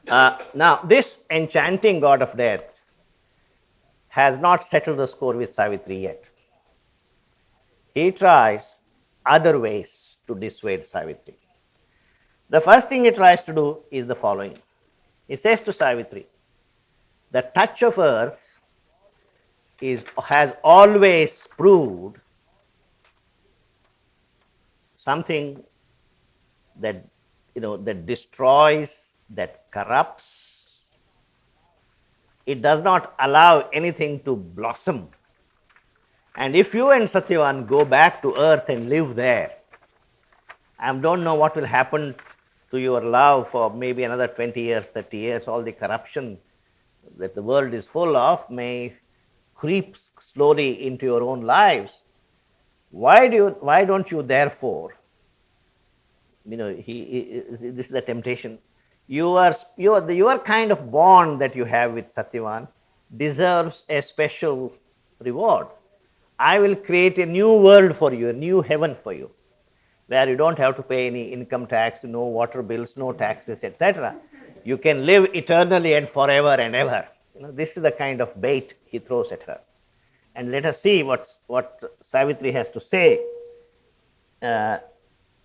Now, this enchanting god of death has not settled the score with Savitri yet. He tries other ways to dissuade Savitri. The first thing he tries to do is the following. He says to Savitri, the touch of earth has always proved something that that destroys, that corrupts. It does not allow anything to blossom. And if you and Satyavan go back to earth and live there, I don't know what will happen to your love for maybe another 20 years, 30 years. All the corruption that the world is full of may creep slowly into your own lives. Why don't you therefore, this is a temptation. Your kind of bond that you have with Satyavan deserves a special reward. I will create a new world for you, a new heaven for you, where you don't have to pay any income tax, no water bills, no taxes, etc. You can live eternally and forever and ever. This is the kind of bait he throws at her. And let us see what Savitri has to say.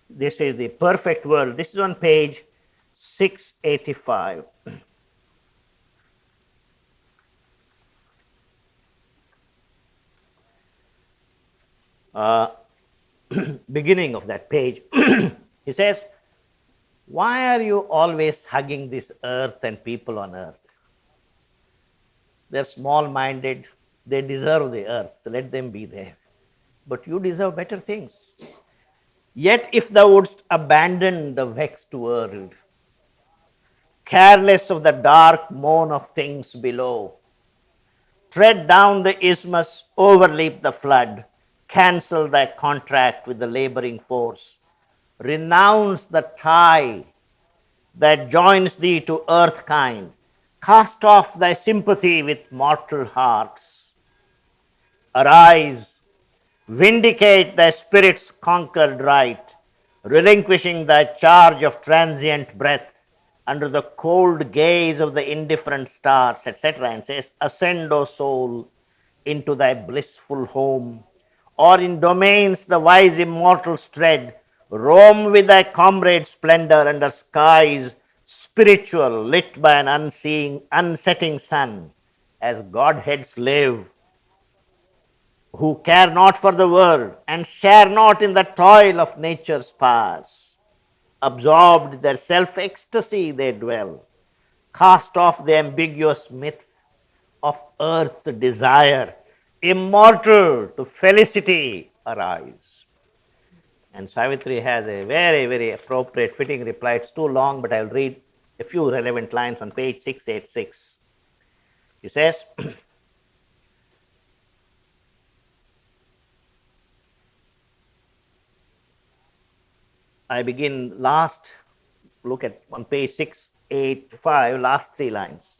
This is the perfect world. This is on page 685. Beginning of that page, he says, why are you always hugging this earth and people on earth? They're small minded, they deserve the earth, so let them be there. But you deserve better things. Yet if thou wouldst abandon the vexed world, careless of the dark moan of things below, tread down the isthmus, overleap the flood, cancel thy contract with the laboring force, renounce the tie that joins thee to earth kind, cast off thy sympathy with mortal hearts. Arise, vindicate thy spirit's conquered right, relinquishing thy charge of transient breath under the cold gaze of the indifferent stars, etc. And says, ascend, O soul, into thy blissful home, or in domains the wise immortals tread, roam with thy comrade splendor under skies spiritual, lit by an unsetting sun, as Godheads live, who care not for the world and share not in the toil of nature's powers. Absorbed their self ecstasy, they dwell. Cast off the ambiguous myth of earth's desire, immortal to felicity arise. And Savitri has a very, very appropriate, fitting reply. It's too long, but I'll read a few relevant lines on page 686. He says, I begin look at on page 685, last three lines.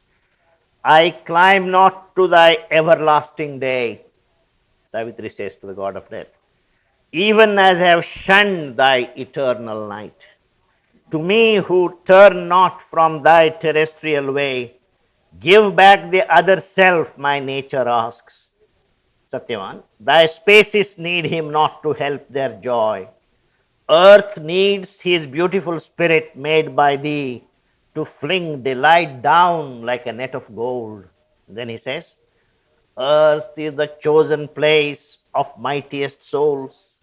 I climb not to thy everlasting day, Savitri says to the god of death, even as I have shunned thy eternal night. To me who turn not from thy terrestrial way, give back the other self, my nature asks. Satyavan, thy spaces need him not to help their joy. Earth needs his beautiful spirit made by thee to fling delight down like a net of gold. Then he says, earth is the chosen place of mightiest souls.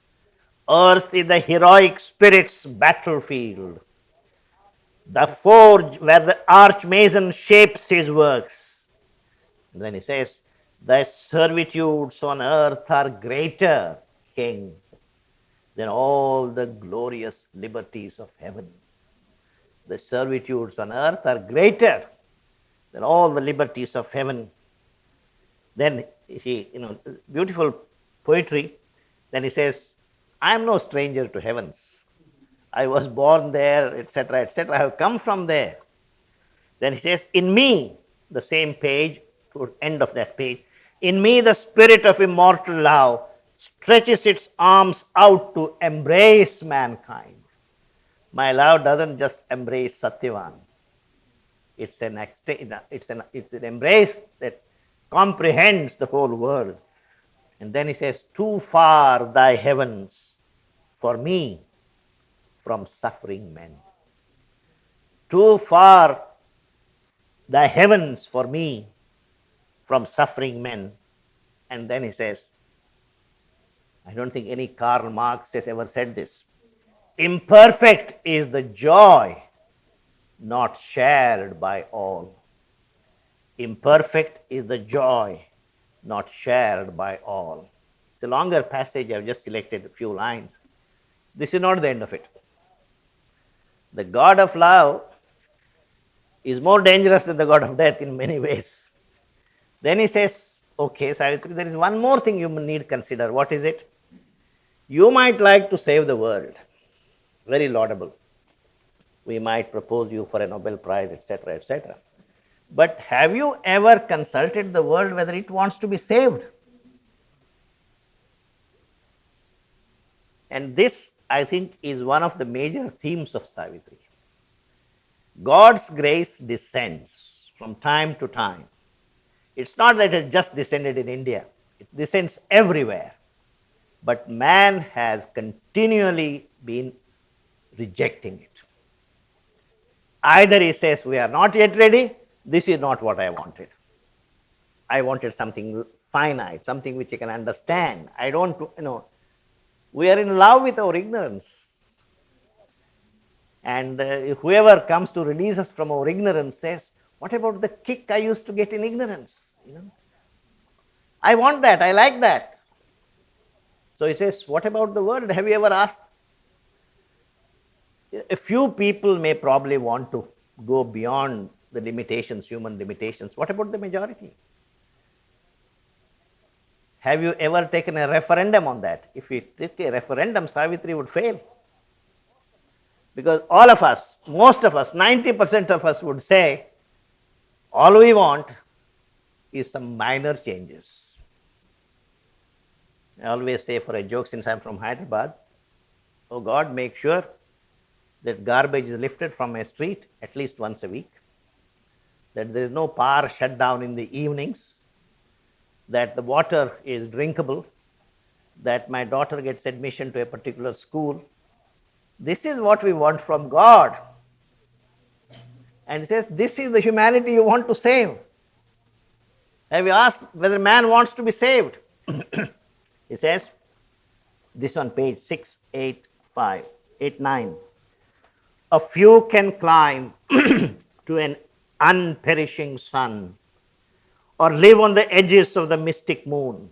Earth is the heroic spirit's battlefield, the forge where the archmason shapes his works. And then he says, thy servitudes on earth are greater, king, than all the glorious liberties of heaven. The servitudes on earth are greater than all the liberties of heaven. Then he, beautiful poetry. Then he says, I am no stranger to heavens. I was born there, etc., etc. I have come from there. Then he says, in me, the same page, to end of that page, in me the spirit of immortal love stretches its arms out to embrace mankind. My love doesn't just embrace Satyavan. It's an embrace that comprehends the whole world. And then he says, too far thy heavens for me from suffering men. Too far thy heavens for me from suffering men. And then he says, I don't think any Karl Marx has ever said this. Imperfect is the joy not shared by all. Imperfect is the joy not shared by all. It's a longer passage. I've just selected a few lines. This is not the end of it. The God of love is more dangerous than the God of death in many ways. Then he says, okay, Savitri, there is one more thing you need to consider. What is it? You might like to save the world. Very laudable. We might propose you for a Nobel Prize, etc., etc. But have you ever consulted the world whether it wants to be saved? And this, I think, is one of the major themes of Savitri. God's grace descends from time to time. It's not that it just descended in India, it descends everywhere. But man has continually been rejecting it. Either he says, we are not yet ready, this is not what I wanted. I wanted something finite, something which I can understand. I don't, we are in love with our ignorance. And whoever comes to release us from our ignorance says, what about the kick I used to get in ignorance? I want that, I like that. So he says, what about the world? Have you ever asked? A few people may probably want to go beyond the limitations, human limitations. What about the majority? Have you ever taken a referendum on that? If we take a referendum, Savitri would fail. Because all of us, most of us, 90% of us would say, all we want is some minor changes. I always say for a joke, since I'm from Hyderabad, oh God, make sure that garbage is lifted from a street at least once a week, that there is no power shut down in the evenings, that the water is drinkable, that my daughter gets admission to a particular school. This is what we want from God. And he says, this is the humanity you want to save. Have you asked whether man wants to be saved? He says, this on page 689. A few can climb to an unperishing sun, or live on the edges of the mystic moon,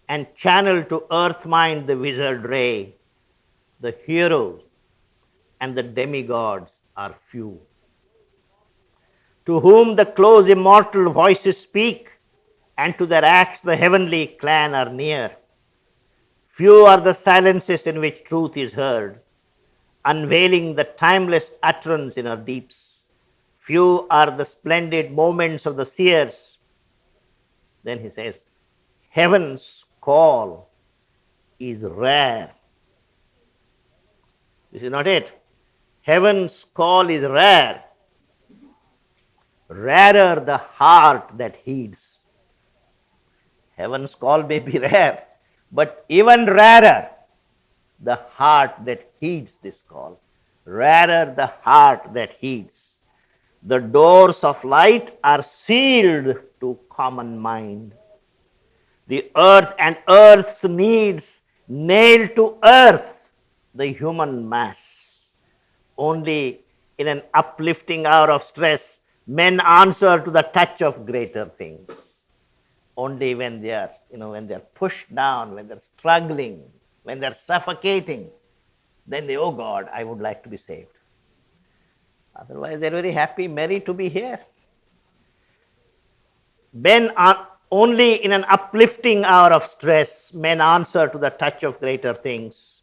and channel to earth mind the wizard ray. The heroes and the demigods are few. To whom the close immortal voices speak, and to their acts the heavenly clan are near. Few are the silences in which truth is heard, unveiling the timeless utterance in our deeps. Few are the splendid moments of the seers. Then he says, heaven's call is rare. This is not it. Heaven's call is rare. Rarer the heart that heeds. Heaven's call may be rare, but even rarer the heart that heeds this call. Rarer the heart that heeds. The doors of light are sealed to common mind. The earth and earth's needs nailed to earth the human mass. Only in an uplifting hour of stress, men answer to the touch of greater things. Only when they are, when they are pushed down, when they're struggling, when they're suffocating, then they, oh God, I would like to be saved. Otherwise, they're very happy, merry to be here. Men are only in an uplifting hour of stress, men answer to the touch of greater things,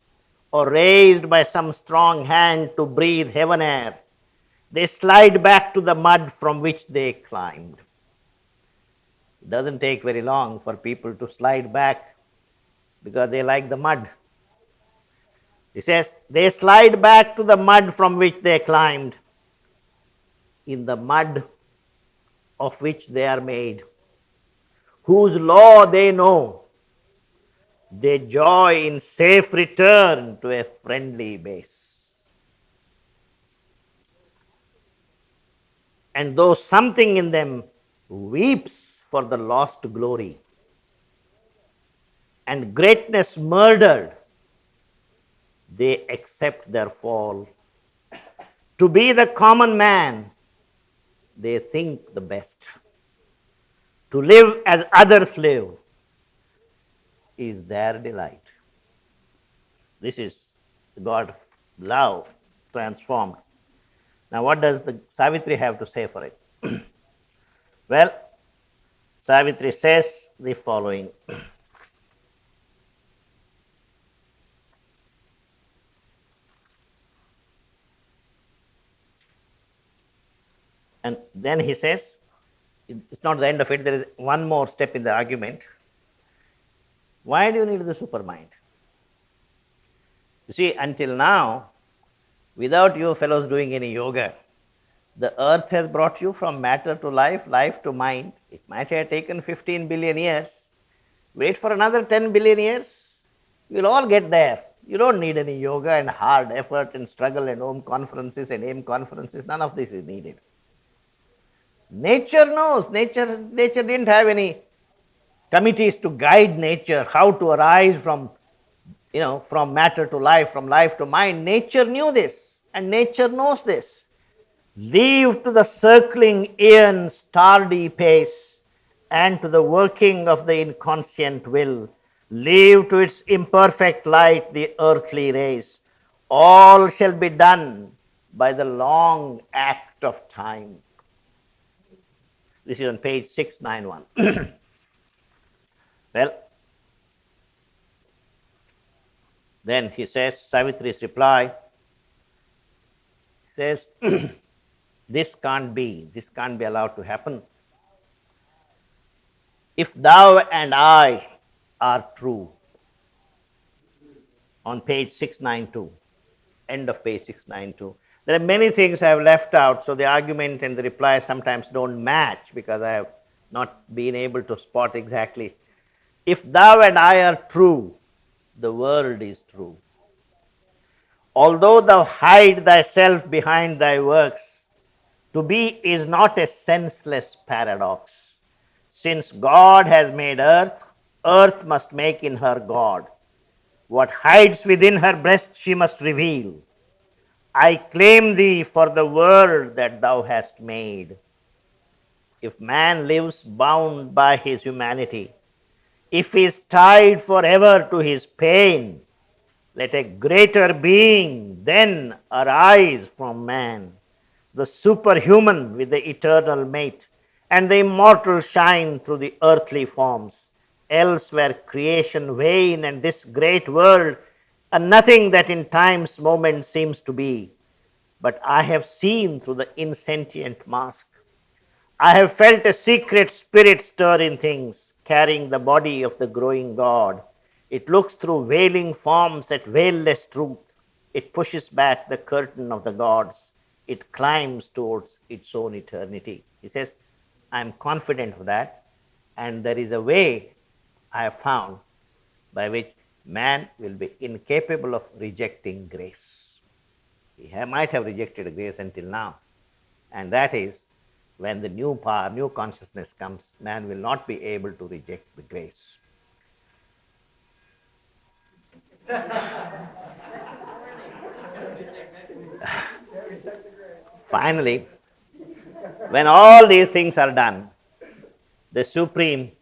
or raised by some strong hand to breathe heaven air, they slide back to the mud from which they climbed. It doesn't take very long for people to slide back because they like the mud. He says, they slide back to the mud from which they climbed. In the mud of which they are made, whose law they know, they joy in safe return to a friendly base. And though something in them weeps for the lost glory and greatness murdered, they accept their fall. To be the common man, they think the best. To live as others live is their delight. This is the God of love transformed. Now, what does the Savitri have to say for it? Well, Savitri says the following. And then he says, it's not the end of it, there is one more step in the argument. Why do you need the supermind? You see, until now, without you fellows doing any yoga, the earth has brought you from matter to life, life to mind. It might have taken 15 billion years. Wait for another 10 billion years. You'll all get there. You don't need any yoga and hard effort and struggle and Om conferences and aim conferences. None of this is needed. Nature knows. Nature didn't have any committees to guide nature how to arise from from matter to life, from life to mind. Nature knew this, and nature knows this. Leave to the circling aeon's tardy pace, and to the working of the inconscient will. Leave to its imperfect light the earthly race. All shall be done by the long act of time. This is on page 691. Well, then he says, Savitri's reply says, this can't be allowed to happen. If thou and I are true, on page 692, end of page 692. There are many things I have left out, so the argument and the reply sometimes don't match because I have not been able to spot exactly. If thou and I are true, the world is true. Although thou hide thyself behind thy works, to be is not a senseless paradox. Since God has made earth, earth must make in her God. What hides within her breast she must reveal. I claim thee for the world that thou hast made. If man lives bound by his humanity, if he is tied forever to his pain, let a greater being then arise from man, the superhuman with the eternal mate, and the immortal shine through the earthly forms. Else were creation vain, and this great world a nothing that in time's moment seems to be. But I have seen through the insentient mask. I have felt a secret spirit stir in things, carrying the body of the growing God. It looks through veiling forms at veilless truth. It pushes back the curtain of the gods. It climbs towards its own eternity. He says, I am confident of that, and there is a way I have found by which man will be incapable of rejecting grace. He might have rejected grace until now, and that is when the new power, new consciousness comes, man will not be able to reject the grace. Finally, when all these things are done, the Supreme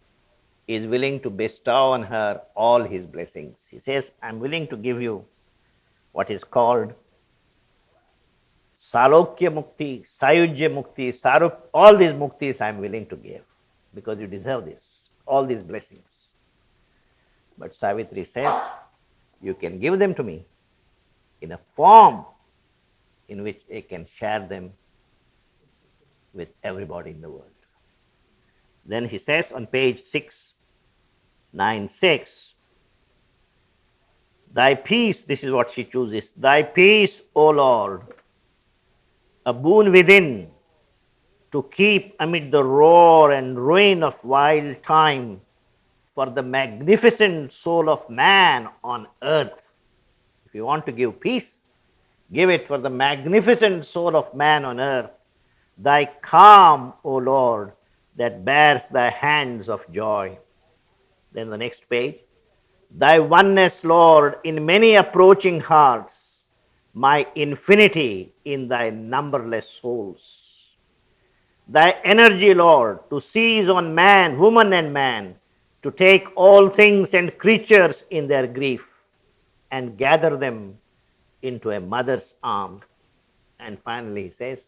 is willing to bestow on her all his blessings. He says, I'm willing to give you what is called Salokya Mukti, Sayujya Mukti, Sarup, all these muktis I am willing to give because you deserve this, all these blessings. But Savitri says, you can give them to me in a form in which I can share them with everybody in the world. Then he says on page 696, Thy peace, this is what she chooses, Thy peace, O Lord, a boon within, to keep amid the roar and ruin of wild time for the magnificent soul of man on earth. If you want to give peace, give it for the magnificent soul of man on earth. Thy calm, O Lord, that bears thy hands of joy. Then the next page. Thy oneness, Lord, in many approaching hearts, my infinity in thy numberless souls. Thy energy, Lord, to seize on man, woman, and man, to take all things and creatures in their grief and gather them into a mother's arm. And finally, he says,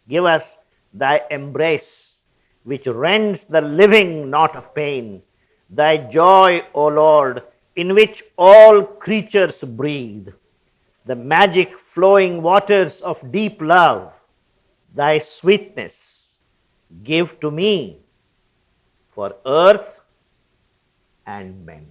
give us thy embrace, which rends the living knot of pain, thy joy, O Lord, in which all creatures breathe, the magic flowing waters of deep love, thy sweetness, give to me for earth and men.